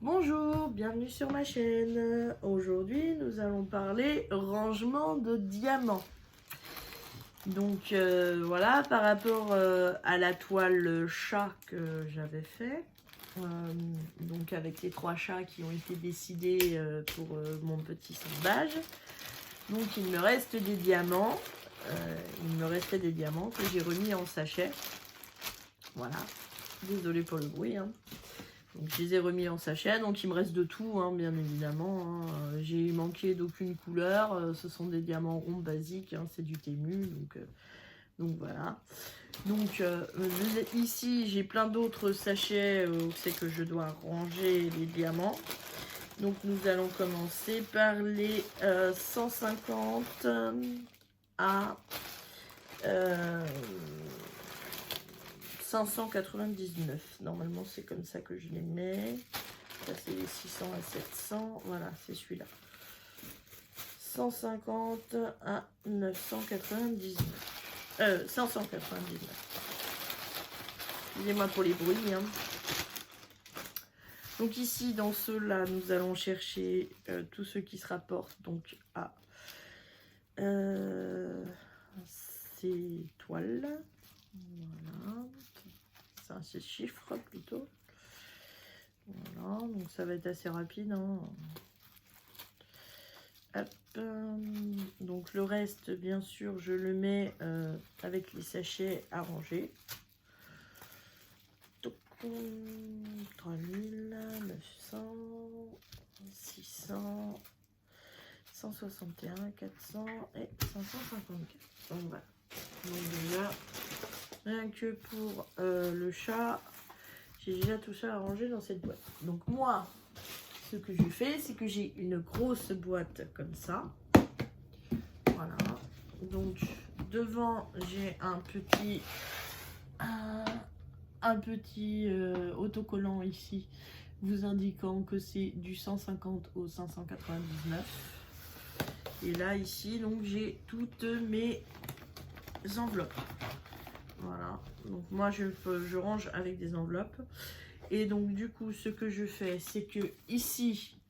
Bonjour, bienvenue sur ma chaîne. Aujourd'hui, nous allons parler rangement de diamants. Donc voilà, par rapport à la toile chat que j'avais fait, donc avec les 3 chats qui ont été décidés pour mon petit sondage. Donc il me reste des diamants, il me restait des diamants que j'ai remis en sachet. Voilà, désolée pour le bruit, hein. Donc je les ai remis en sachet, donc il me reste de tout, hein, bien évidemment. Hein. J'ai manqué d'aucune couleur, ce sont des diamants ronds basiques, hein, c'est du Temu, donc voilà. Donc ici j'ai plein d'autres sachets où c'est que je dois ranger les diamants. Donc nous allons commencer par les 150 à 599. Normalement c'est comme ça que je les mets. Ça c'est les 600 à 700. Voilà, c'est celui-là. 150 à 999. 599. Excusez-moi pour les bruits. Hein. Donc ici, dans ceux-là, nous allons chercher tout ce qui se rapporte donc à ces toiles. Voilà. C'est ces chiffres plutôt. Voilà, donc ça va être assez rapide. Hein. Hop. Donc le reste, bien sûr, je le mets avec les sachets à ranger. 3900, 600, 161, 400 et 554. Donc voilà. Donc déjà, rien que pour le chat, j'ai déjà tout ça à ranger dans cette boîte. Donc moi, ce que je fais, c'est que j'ai une grosse boîte comme ça. Voilà. Donc devant, j'ai un petit autocollant ici, vous indiquant que c'est du 150 au 599. Et là, ici, donc j'ai toutes mes enveloppes. Voilà. Donc moi, je range avec des enveloppes. Et donc du coup, ce que je fais, c'est que ici,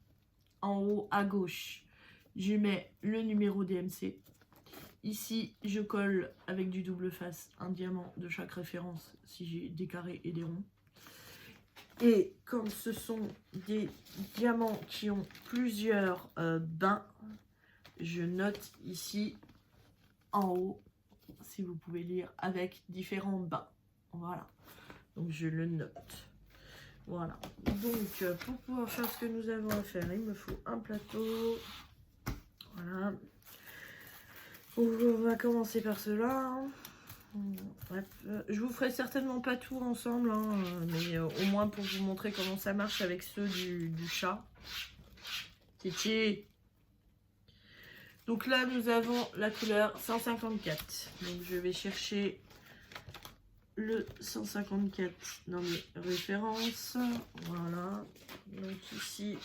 en haut à gauche, je mets le numéro DMC. Ici, je colle avec du double face un diamant de chaque référence si j'ai des carrés et des ronds. Et comme ce sont des diamants qui ont plusieurs bains, je note ici en haut, si vous pouvez lire, avec différents bains. Voilà. Donc je le note. Voilà. Donc pour pouvoir faire ce que nous avons à faire, il me faut un plateau. Voilà. On va commencer par cela. Je vous ferai certainement pas tout ensemble, hein, mais au moins pour vous montrer comment ça marche avec ceux du chat. Titi. Donc là, nous avons la couleur 154. Donc je vais chercher le 154 dans mes références. Voilà. Donc ici,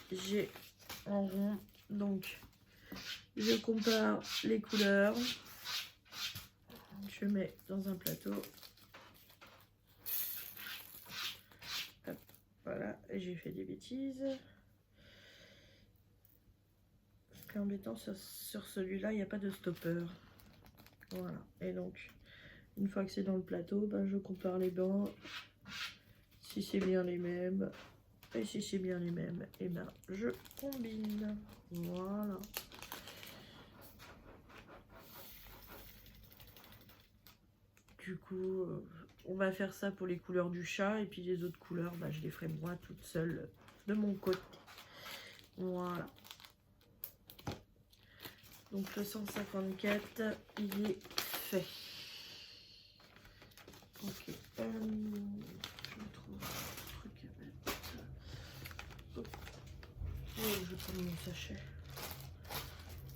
j'ai en rond. Donc je compare les couleurs. Je mets dans un plateau. Hop, voilà, j'ai fait des bêtises. Ce qui est embêtant sur celui-là, il n'y a pas de stopper. Voilà, et donc, une fois que c'est dans le plateau, ben, je compare les bancs. Si c'est bien les mêmes, et si c'est bien les mêmes, et ben je combine. Voilà. Du coup, on va faire ça pour les couleurs du chat. Et puis les autres couleurs, bah, je les ferai moi toute seule de mon côté. Voilà. Donc le 154, il est fait. Ok. Je trouve un truc à mettre. Oh, je vais prendre mon sachet.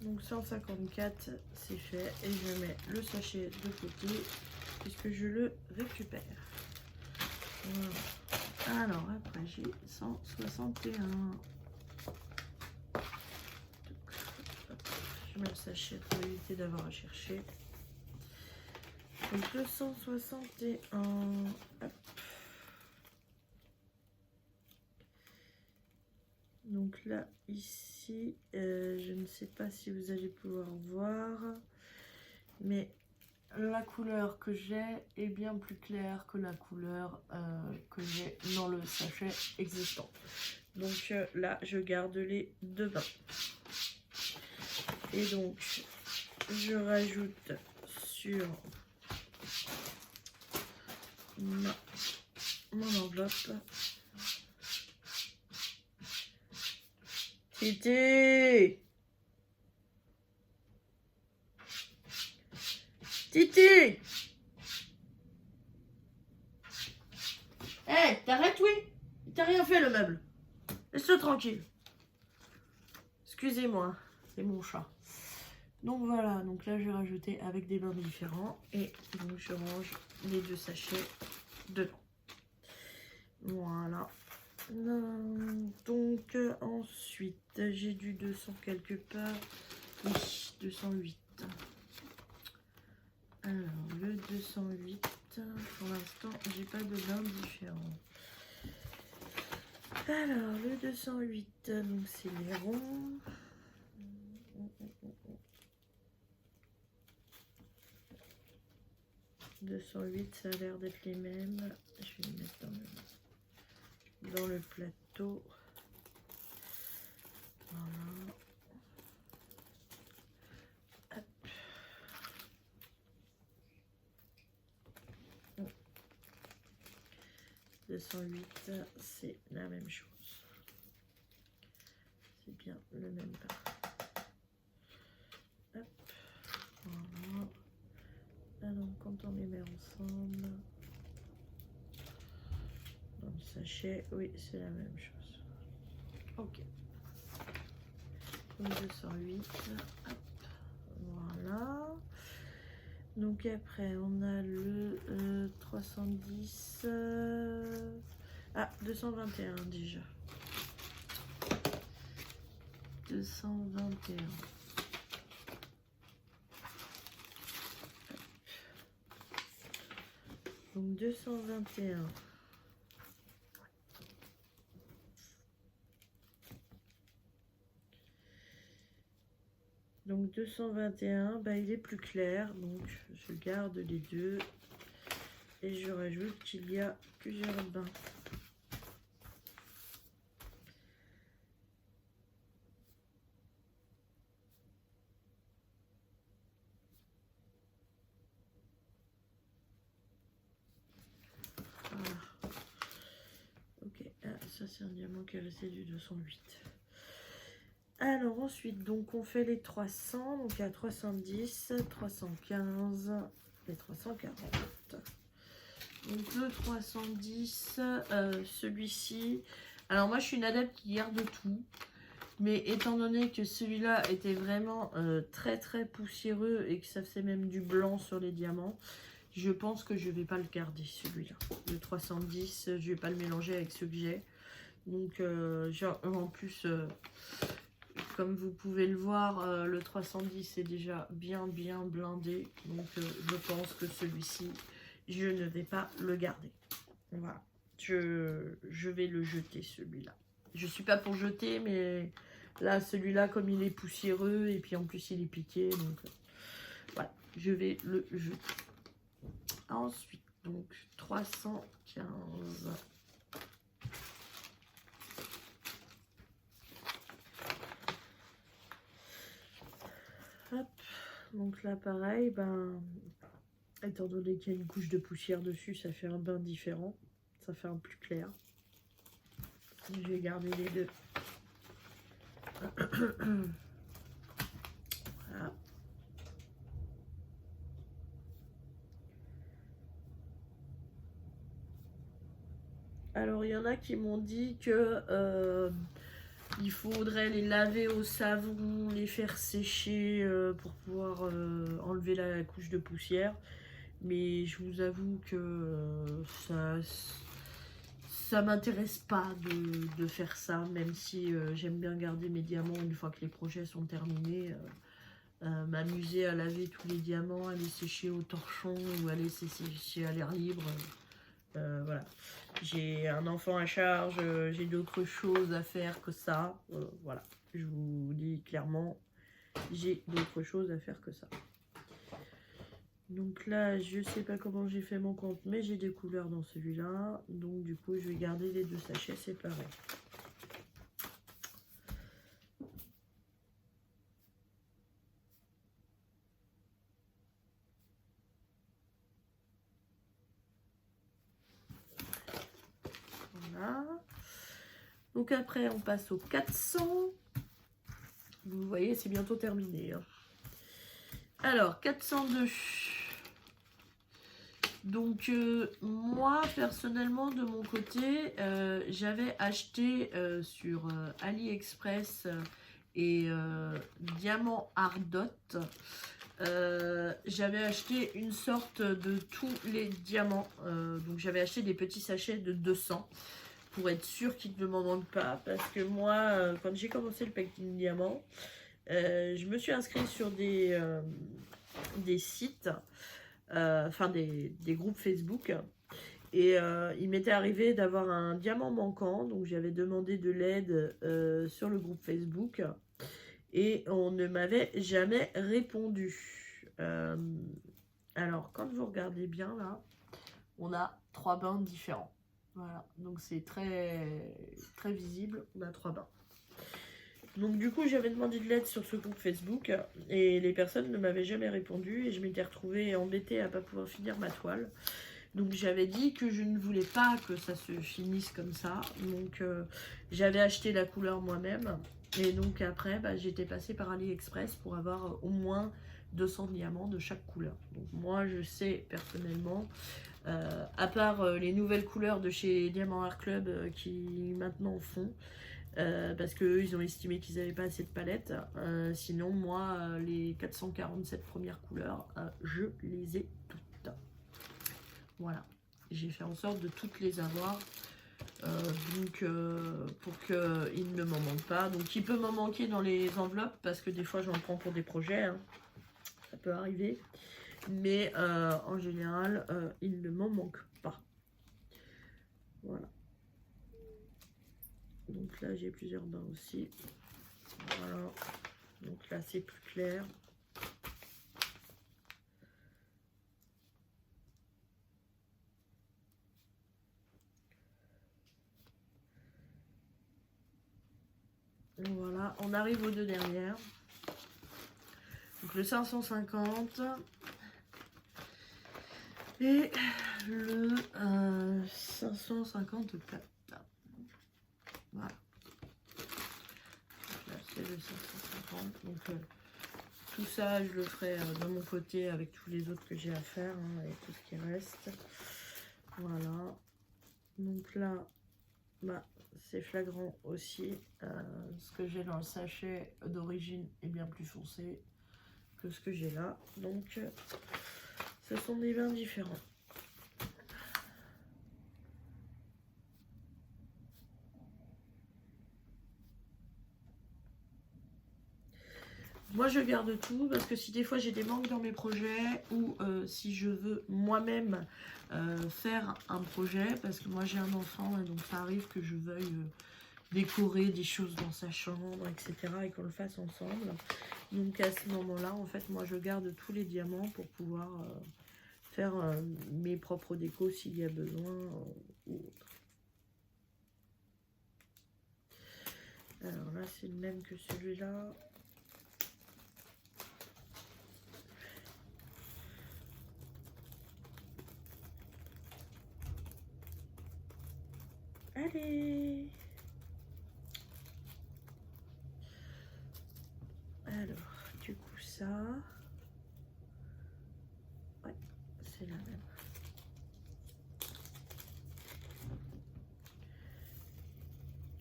Donc 154, c'est fait. Et je mets le sachet de côté, puisque je le récupère. Voilà. Alors après j'ai 161. Je mets le sachet pour éviter d'avoir à chercher. Donc le 161. Hop. Donc là, ici, je ne sais pas si vous allez pouvoir voir, mais la couleur que j'ai est bien plus claire que la couleur que j'ai dans le sachet existant. Donc là, je garde les deux bains. Et donc, je rajoute sur mon enveloppe. Titi! Titi! Hey, t'arrêtes, oui? T'as rien fait, le meuble. Laisse-le tranquille. Excusez-moi, c'est mon chat. Donc voilà, donc là, j'ai rajouté avec des bains différents. Et donc, je range les deux sachets dedans. Voilà. Donc ensuite, j'ai du 200 quelque part. Oui, 208. Alors, le 208, pour l'instant, j'ai pas de bain différent. Alors, le 208, donc c'est les ronds. 208, ça a l'air d'être les mêmes. Je vais les mettre dans le plateau. Voilà. Hop. 208, c'est la même chose. C'est bien le même pas. Hop. Voilà. Alors, quand on les met ensemble, dans le sachet, oui, c'est la même chose. Ok. Donc 208. Hop. Voilà. Donc après, on a le 310. Ah, 221 déjà. 221. Donc 221. Donc 221, bah, il est plus clair, donc je garde les deux et je rajoute qu'il y a plusieurs bains. Voilà. Ok, ah, ça c'est un diamant qui est resté du 208. Alors ensuite, donc on fait les 300, donc il y a 310, 315 et 340. Donc le 310, celui-ci, alors moi je suis une adepte qui garde tout, mais étant donné que celui-là était vraiment très très poussiéreux et que ça faisait même du blanc sur les diamants, je pense que je vais pas le garder celui-là. Le 310, je vais pas le mélanger avec ceux que j'ai. Donc en plus... comme vous pouvez le voir, le 310 est déjà bien blindé. Donc je pense que celui-ci, je ne vais pas le garder. Voilà. Je vais le jeter celui-là. Je suis pas pour jeter, mais là, celui-là, comme il est poussiéreux, et puis en plus il est piqué. Donc voilà, je vais le jeter. Ensuite, donc 315. Hop, donc là pareil, ben, étant donné qu'il y a une couche de poussière dessus, ça fait un bain différent, ça fait un plus clair. Je vais garder les deux. Voilà. Alors il y en a qui m'ont dit que il faudrait les laver au savon, les faire sécher pour pouvoir enlever la couche de poussière. Mais je vous avoue que ça m'intéresse pas de faire ça, même si j'aime bien garder mes diamants une fois que les projets sont terminés. M'amuser à laver tous les diamants, à les sécher au torchon ou à les sécher à l'air libre. Voilà. J'ai un enfant à charge, j'ai d'autres choses à faire que ça. Voilà. Je vous dis clairement, j'ai d'autres choses à faire que ça. Donc là, je sais pas comment j'ai fait mon compte, mais j'ai des couleurs dans celui-là. Donc du coup, je vais garder les 2 sachets séparés. Voilà. Donc après, on passe au 400. Vous voyez, c'est bientôt terminé. Hein. Alors, 402. Donc, moi, personnellement, de mon côté, j'avais acheté sur AliExpress et Diamant Ardot. J'avais acheté une sorte de tous les diamants. Donc, j'avais acheté des petits sachets de 200 pour être sûr qu'il ne m'en manque pas. Parce que moi, quand j'ai commencé le packing diamant, je me suis inscrite sur des sites, enfin des groupes Facebook. Et il m'était arrivé d'avoir un diamant manquant. Donc j'avais demandé de l'aide sur le groupe Facebook. Et on ne m'avait jamais répondu. Alors, quand vous regardez bien là, on a 3 bains différents. Voilà, donc c'est très, très visible, on a 3 bains. Donc du coup, j'avais demandé de l'aide sur ce groupe Facebook et les personnes ne m'avaient jamais répondu et je m'étais retrouvée embêtée à ne pas pouvoir finir ma toile. Donc j'avais dit que je ne voulais pas que ça se finisse comme ça. Donc j'avais acheté la couleur moi-même. Et donc après, j'étais passée par AliExpress pour avoir au moins 200 diamants de chaque couleur. Donc moi, je sais personnellement, à part les nouvelles couleurs de chez Diamant Art Club qui maintenant font, parce qu'eux, ils ont estimé qu'ils n'avaient pas assez de palettes. Sinon, moi, les 447 premières couleurs, je les ai toutes. Voilà. J'ai fait en sorte de toutes les avoir. Pour qu'il ne m'en manque pas. Donc, il peut m'en manquer dans les enveloppes, parce que des fois, j'en prends pour des projets. Hein. Ça peut arriver. Mais en général, il ne m'en manque pas. Voilà. Donc là, j'ai plusieurs bains aussi. Voilà. Donc là, c'est plus clair. Voilà, on arrive aux 2 dernières. Donc le 550 et le 554. Voilà. Là, c'est le 550. Donc tout ça, je le ferai de mon côté avec tous les autres que j'ai à faire hein, et tout ce qui reste. Voilà. Donc là, c'est flagrant aussi. Ce que j'ai dans le sachet d'origine est bien plus foncé que ce que j'ai là. Donc, ce sont des bains différents. Moi, je garde tout parce que si des fois j'ai des manques dans mes projets ou si je veux moi-même faire un projet, parce que moi j'ai un enfant et donc ça arrive que je veuille décorer des choses dans sa chambre, etc. et qu'on le fasse ensemble. Donc à ce moment-là, en fait, moi je garde tous les diamants pour pouvoir faire mes propres décos s'il y a besoin ou autre. Alors là, c'est le même que celui-là. Allez! Alors, du coup, ça... Ouais, c'est la même.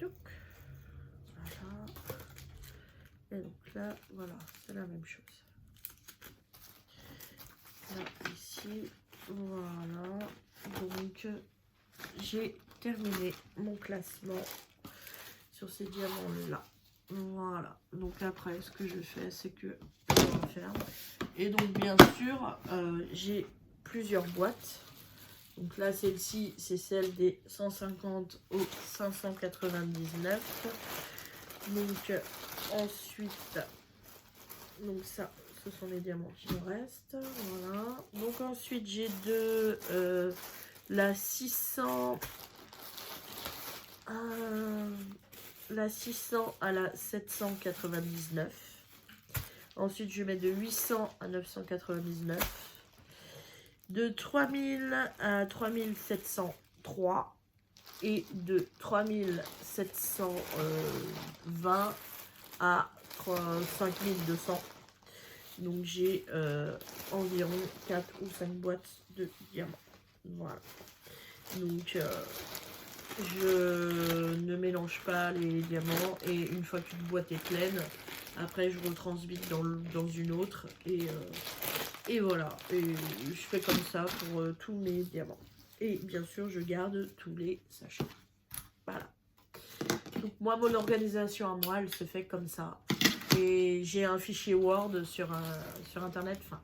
Donc, voilà. Et donc là, voilà, c'est la même chose. Là, ici, voilà. Donc, j'ai terminé mon classement sur ces diamants-là. Voilà. Donc après, ce que je fais, c'est que je referme. Et donc, bien sûr, j'ai plusieurs boîtes Donc là, celle-ci, c'est celle des 150 au 599. Donc ensuite, donc ça, ce sont les diamants qui me restent. Voilà. Donc ensuite, j'ai la 600... la 600 à la 799. Ensuite, je mets de 800 à 999. De 3000 à 3703. Et de 3720 à 5200. Donc, j'ai environ 4 ou 5 boîtes de diamants. Voilà. Donc, je ne mélange pas les diamants et une fois qu'une boîte est pleine, après je retransmite dans une autre et voilà. Et je fais comme ça pour tous mes diamants. Et bien sûr, je garde tous les sachets. Voilà. Donc moi, mon organisation à moi, elle se fait comme ça. Et j'ai un fichier Word sur Internet, enfin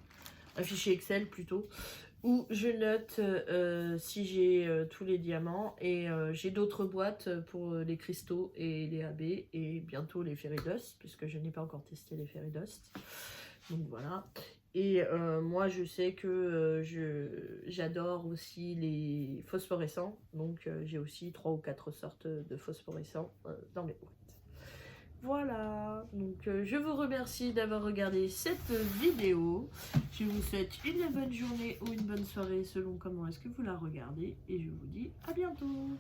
un fichier Excel plutôt, où je note si j'ai tous les diamants et j'ai d'autres boîtes pour les cristaux et les AB et bientôt les Fairy Dust puisque je n'ai pas encore testé les Fairy Dust. Donc voilà. Et moi je sais que j'adore aussi les phosphorescents, donc j'ai aussi 3 ou 4 sortes de phosphorescents dans mes boîtes. Voilà, donc je vous remercie d'avoir regardé cette vidéo. Je vous souhaite une bonne journée ou une bonne soirée selon comment est-ce que vous la regardez. Et je vous dis à bientôt.